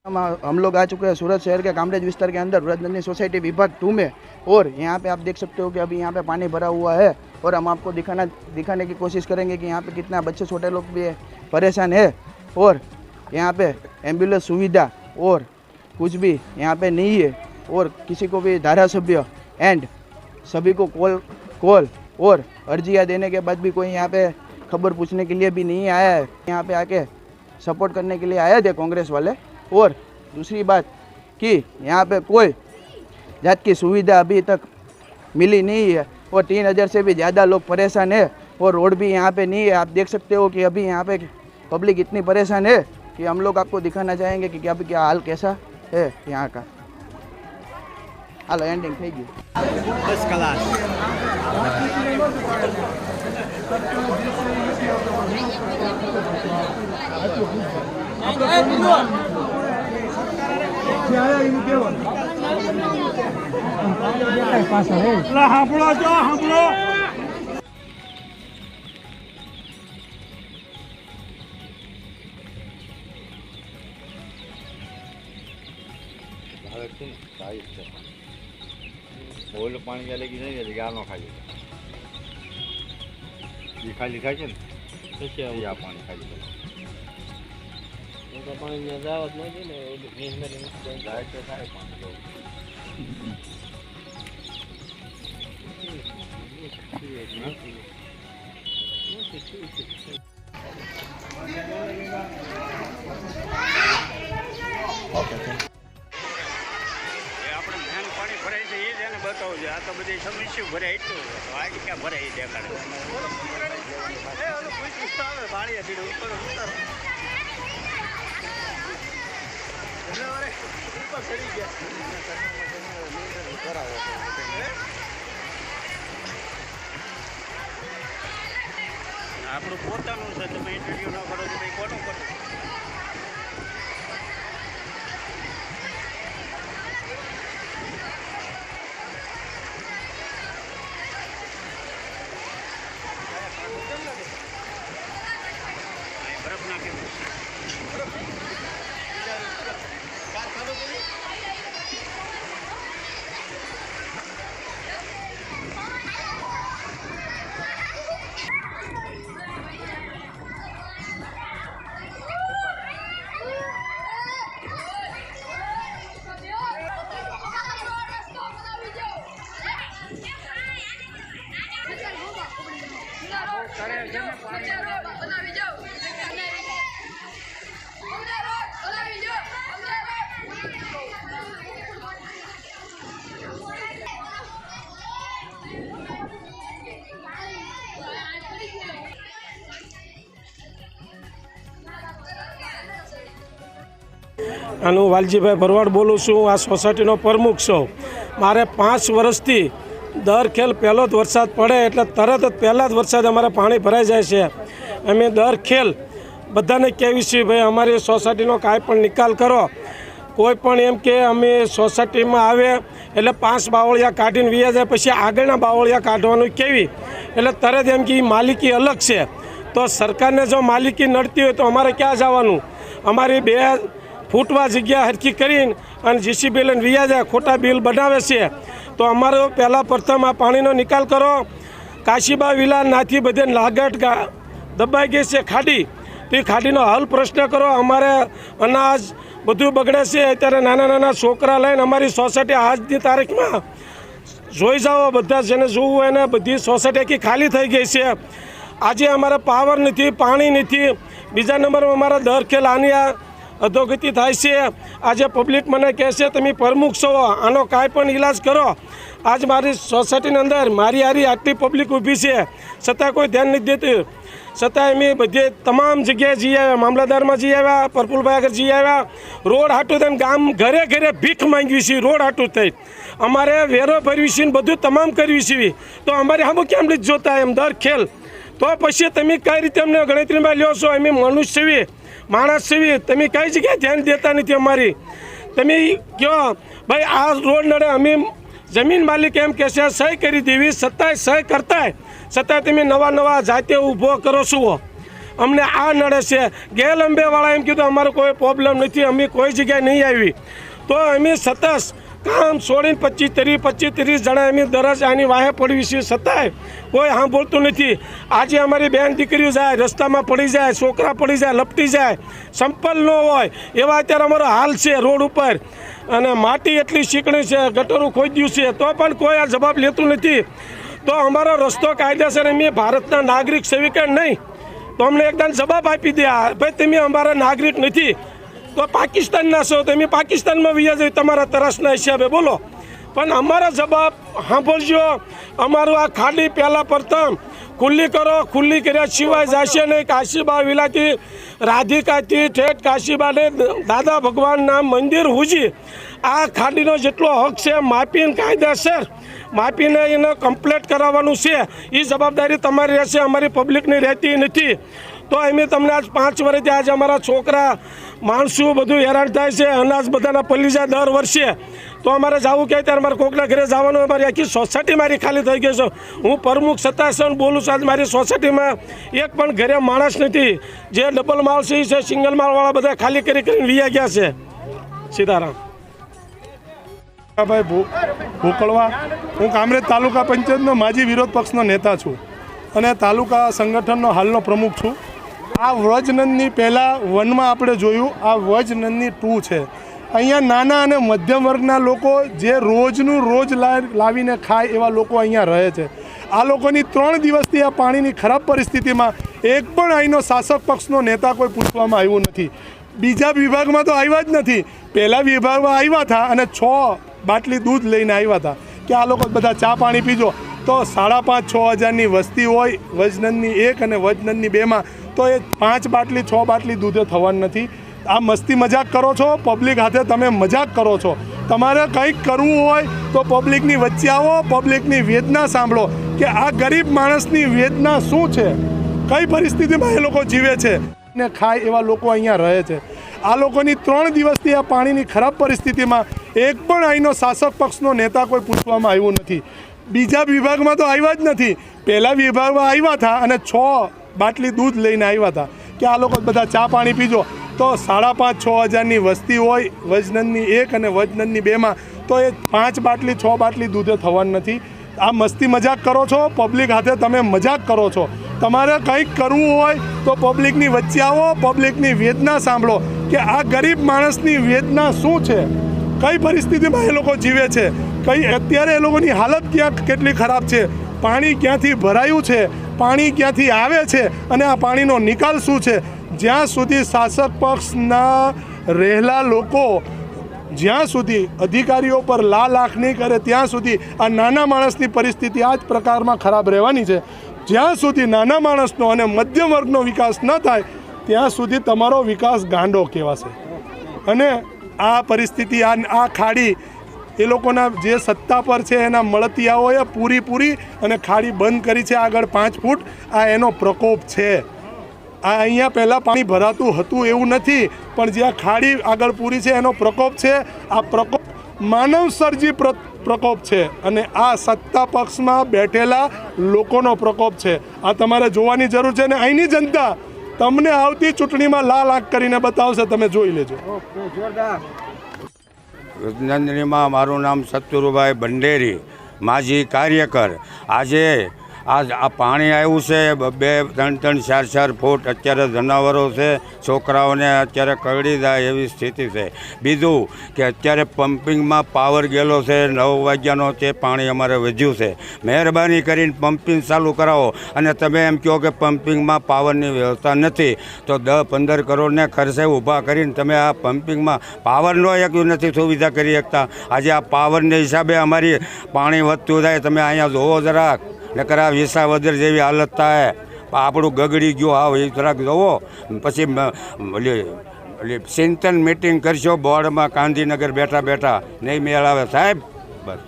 हम लोग आ चुके हैं सूरत शहर के कामरेज विस्तार के अंदर व्रजनंदिनी सोसाइटी विभाग 2 में, और यहाँ पे आप देख सकते हो कि अभी यहाँ पे पानी भरा हुआ है। और हम आपको दिखाने की कोशिश करेंगे कि यहाँ पे कितना बच्चे छोटे लोग भी परेशान है, और यहाँ पे एम्बुलेंस सुविधा और कुछ भी यहाँ पे नहीं है, और किसी को भी धारासभ्य एंड सभी को कॉल और अर्जियाँ देने के बाद भी कोई यहाँ पे खबर पूछने के लिए भी नहीं आया है। यहाँ पे आके सपोर्ट करने के लिए आए थे कांग्रेस वाले। और दूसरी बात कि यहाँ पे कोई जात की सुविधा अभी तक मिली नहीं है, और 3000 से भी ज़्यादा लोग परेशान है, और रोड भी यहाँ पे नहीं है। आप देख सकते हो कि अभी यहाँ पे पब्लिक इतनी परेशान है कि हम लोग आपको दिखाना चाहेंगे कि क्या हाल कैसा है यहाँ का। हाल एंडिंग થઈ ગયું બસ કલાસ। સાંભળો જો સાંભળો ઓલ પાણી ચાલે કે નહીં આ નો ખાલી એ ખાલી થાય છે ને પછી આ પાણી ખાલી થાય પાણી ને જાવત નથી ને જાય તો થાય પાણી बताओ आ तो बड़ी समस्या भराई तो आगे क्या भराई देखाड़े આપણું પોતાનું છે, તમે ઇન્ટરવ્યુ ન કરો તો કોનું કરો? હું વાલજીભાઈ ભરવાડ બોલું છું। આ સોસાયટીનો પ્રમુખ છું। મારે 5 વર્ષથી દર ખેલ પહેલો જ વરસાદ પડે એટલે તરત જ પહેલા જ વરસાદ અમારે પાણી ભરાઈ જાય છે। અમે દર ખેલ બધાને કહેવી છીએ ભાઈ અમારી સોસાયટીનો કાંઈ પણ નિકાલ કરો। કોઈ પણ એમ કે અમે સોસાયટીમાં આવે એટલે 5 બાવળિયા કાઢીને વીયા જાય, પછી આગળના બાવળિયા કાઢવાનું કેવી એટલે તરત એમ કે માલિકી અલગ છે। તો સરકારને જો માલિકી નડતી હોય તો અમારે ક્યાં જવાનું? અમારી 2 ફૂટવા જગ્યા હરખી કરીને અને જીસીબી લઈને વીયા જાય, ખોટા બિલ બનાવે છે। તો અમારો પહેલાં પ્રથમ આ પાણીનો નિકાલ કરો। કાશીબા વિલા નાથી બધે લાગટ દબાઈ ગઈ છે ખાડી, તો એ ખાડીનો હલ પ્રશ્ન કરો। અમારે અનાજ બધું બગડે છે। અત્યારે નાના નાના છોકરા લઈને અમારી સોસાયટી આજની તારીખમાં જોઈ જાઓ, બધા જેને જોવું હોય ને બધી સોસાયટી આખી ખાલી થઈ ગઈ છે। આજે અમારે પાવર નથી, પાણી નથી। બીજા નંબરમાં અમારા દર ખેલ આની અધોગતિ થાય છે। આજે પબ્લિક મને કહે છે તમે પ્રમુખ છો, આનો કાંઈ પણ ઈલાજ કરો। આજ મારી સોસાયટીની અંદર મારી આટલી પબ્લિક ઊભી છે, છતાં કોઈ ધ્યાન નથી દેતું। છતાં અમે બધે તમામ જગ્યાએ જઈ આવ્યા, મામલતદારમાં જઈ આવ્યા, પ્રફુલભાઈ આગળ જઈ આવ્યા। રોડ હાટું થઈને ગામ ઘરે ઘરે ભીખ માંગવી છે, રોડ હાટું થઈ અમારે વેરો ભરવી છે, બધું તમામ કરવી છે। તો અમારે આમ કેમ નથી જોતા એમ દર ખેલ? તો પછી તમે કઈ રીતે અમને ગણતરીમાં લ્યો છો? અમે મનુષ્ય છીએ, માણસ છીએ, તમે કઈ જગ્યાએ ધ્યાન દેતા નથી અમારી। તમે કહો ભાઈ આ રોડ નડે, અમે જમીન માલિક એમ કહે છે સહી કરી દેવી, છતાંય સહી કરતાંય છતાં તમે નવા જાતે ઊભો કરો છો। અમને આ નડે છે. ગેલ અંબેવાળા એમ કીધું અમારો કોઈ પ્રોબ્લેમ નથી, અમે કોઈ જગ્યાએ નહીં આવી, તો અમે સતત કામ છોડીને 25-30 જણા અમે દરજ આની વાહે પડી છે, છતાંય કોઈ સાંભળતું નથી. આજે અમારી બેન દીકરીઓ જાય, રસ્તામાં પડી જાય, છોકરા પડી જાય, લપટી જાય, સંપલ ન હોય એવા અત્યારે અમારો હાલ છે રોડ ઉપર. અને માટી એટલી ચીકણી છે, ગટરો ખોદ્યું છે, તો પણ કોઈ આ જવાબ લેતું નથી. તો અમારો રસ્તો કાયદેસર અમે ભારતના નાગરિક છે કે નહીં, તો અમને એકદમ જવાબ આપી દે. ભાઈ તમે અમારા નાગરિક નથી તો પાકિસ્તાનના છો, તમે પાકિસ્તાનમાં વૈયા જાય તમારા તરસના હિસાબે બોલો. પણ અમારા જવાબ સાંભળજો. અમારું આ ખાડી પહેલાં પ્રથમ ખુલ્લી કરો, ખુલ્લી કર્યા સિવાય જશે નહીં. કાશીબા વિલાથી રાધિકાથી ઠેઠ કાશીબાને દાદા ભગવાનના મંદિર હુજી આ ખાડીનો જેટલો હક છે માપીને કાયદેસર માપીને એને કમ્પ્લીટ કરાવવાનું છે. એ જવાબદારી તમારી રહેશે, અમારી પબ્લિકની રહેતી નથી. તો અમે તમને આજ 5 વર્ષથી આજે અમારા છોકરા માણસો બધું હેરાન થાય છે, અનાજ બધાના પલી જાય દર વર્ષે. તો અમારે જવું ક્યાંય ત્યારે મારે કોકના ઘરે જવાનું, અમારી આખી સોસાયટી મારી ખાલી થઈ ગઈ છે. હું પ્રમુખ સત્તાસન બોલું છું. આજ મારી સોસાયટીમાં એક પણ ઘરે માણસ નથી. જે ડબલ માલ છે સિંગલ માલવાળા બધા ખાલી કરીને વિયા ગયા છે. સીતારામ. ભાઈ ભૂકળવા, હું કામરેજ તાલુકા પંચાયતનો માજી વિરોધ પક્ષનો નેતા છું અને તાલુકા સંગઠનનો હાલનો પ્રમુખ છું. આ વ્રજનંદની પહેલાં વનમાં આપણે જોયું, આ વ્રજનંદની 2 છે. અહીંયા નાના અને મધ્યમ વર્ગના લોકો જે રોજનું રોજ લાવીને ખાય એવા લોકો અહીંયા રહે છે. આ લોકોની 3 દિવસથી આ પાણીની ખરાબ પરિસ્થિતિમાં એક પણ અહીંનો શાસક પક્ષનો નેતા કોઈ પૂછવામાં આવ્યું નથી. બીજા વિભાગમાં તો આવ્યા જ નથી. પહેલા વિભાગમાં આવ્યા હતા અને 6 બાટલી દૂધ લઈને આવ્યા હતા કે આ લોકો બધા ચા પાણી પીજો. તો 5,500-6 હજારની વસ્તી હોય વજનંદની 1 અને વજનંદની 2માં, તો એ 5 બાટલી 6 બાટલી દૂધે થવાનું નથી. આ મસ્તી મજાક કરો છો, પબ્લિક હાથે તમે મજાક કરો છો. તમારે કંઈક કરવું હોય તો પબ્લિકની વચ્ચે આવો, પબ્લિકની વેદના સાંભળો કે આ ગરીબ માણસની વેદના શું છે, કઈ પરિસ્થિતિમાં એ લોકો જીવે છે ને ખાય એવા લોકો અહીંયા રહે છે. આ લોકોની 3 દિવસથી આ પાણીની ખરાબ પરિસ્થિતિમાં એક પણ અહીંનો શાસક પક્ષનો નેતા કોઈ પૂછવામાં આવ્યું નથી. બીજા વિભાગમાં તો આવ્યા જ નથી. પહેલા વિભાગમાં આવ્યા હતા અને 6 બાટલી દૂધ લઈને આવ્યા હતા કે આ લોકો બધા ચા પાણી પીજો. તો 5,500-6 હજારની વસ્તી હોય વજનંદની 1 અને વજનંદની 2માં, તો એ 5 બાટલી 6 બાટલી દૂધે થવાનું નથી. આ મસ્તી મજાક કરો છો, પબ્લિક હાથે તમે મજાક કરો છો. તમારે કંઈક કરવું હોય તો પબ્લિકની વચ્ચે આવો, પબ્લિકની વેદના સાંભળો કે આ ગરીબ માણસની વેદના શું છે, કઈ પરિસ્થિતિમાં એ લોકો જીવે છે, કઈ અત્યારે એ લોકોની હાલત કેટલી ખરાબ છે, પાણી ક્યાંથી ભરાયું છે, પાણી ક્યાંથી આવે છે અને આ પાણીનો નિકાલ શું છે. જ્યાં સુધી શાસક પક્ષના રહેલા લોકો જ્યાં સુધી અધિકારીઓ પર લાખ નહીં કરે ત્યાં સુધી આ નાના માણસની પરિસ્થિતિ આ જ પ્રકારમાં ખરાબ રહેવાની છે. જ્યાં સુધી નાના માણસનો અને મધ્યમ વર્ગનો વિકાસ ન થાય ત્યાં સુધી તમારો વિકાસ ગાંડો કહેવાશે. અને આ પરિસ્થિતિ આ ખાડી એ લોકોના જે સત્તા પર છે એના મળતિયાઓએ પૂરી અને ખાડી બંધ કરી છે આગળ 5 ફૂટ. આ એનો પ્રકોપ છે. આ અહીંયા પહેલાં પાણી ભરાતું હતું એવું નથી, પણ જ્યાં ખાડી આગળ પૂરી છે એનો પ્રકોપ છે. આ પ્રકોપ માનવસર્જી પ્રકોપ છે અને આ સત્તા પક્ષમાં બેઠેલા લોકોનો પ્રકોપ છે. આ તમારે જોવાની જરૂર છે. અને અહીંની જનતા તમને આવતી ચૂંટણીમાં લાલ આંખ કરીને બતાવશે, તમે જોઈ લેજો. રજનંદનીમાં મારું નામ સતુરુભાઈ ભંડેરી, માજી કાર્યકર. આજે આ પાણી આવ્યું છે 2-3 4 ફૂટ. અત્યારે જનાવરો છે, છોકરાઓને અત્યારે કરડી જાય એવી સ્થિતિ છે. બીજું કે અત્યારે પમ્પિંગમાં પાવર ગયેલો છે, 9 વાગ્યાનો તે પાણી અમારે વધ્યું છે. મહેરબાની કરીને પમ્પિંગ ચાલુ કરાવો. અને તમે એમ કહો કે પમ્પિંગમાં પાવરની વ્યવસ્થા નથી, તો 10-15 કરોડને ખર્ચે ઊભા કરીને તમે આ પમ્પિંગમાં પાવરનો એક નથી સુવિધા કરી શકતા. આજે આ પાવરને હિસાબે અમારી પાણી વધતું જાય. તમે અહીંયા જોવો જરાક, નકર આ વિસાવદર જેવી હાલત થાય. આપણું ગગડી ગયું હાવ એ જરાક જોવો. પછી ચિંતન મિટિંગ કરશો બોર્ડમાં ગાંધીનગર બેઠા નહીં મેળ આવે સાહેબ. બસ.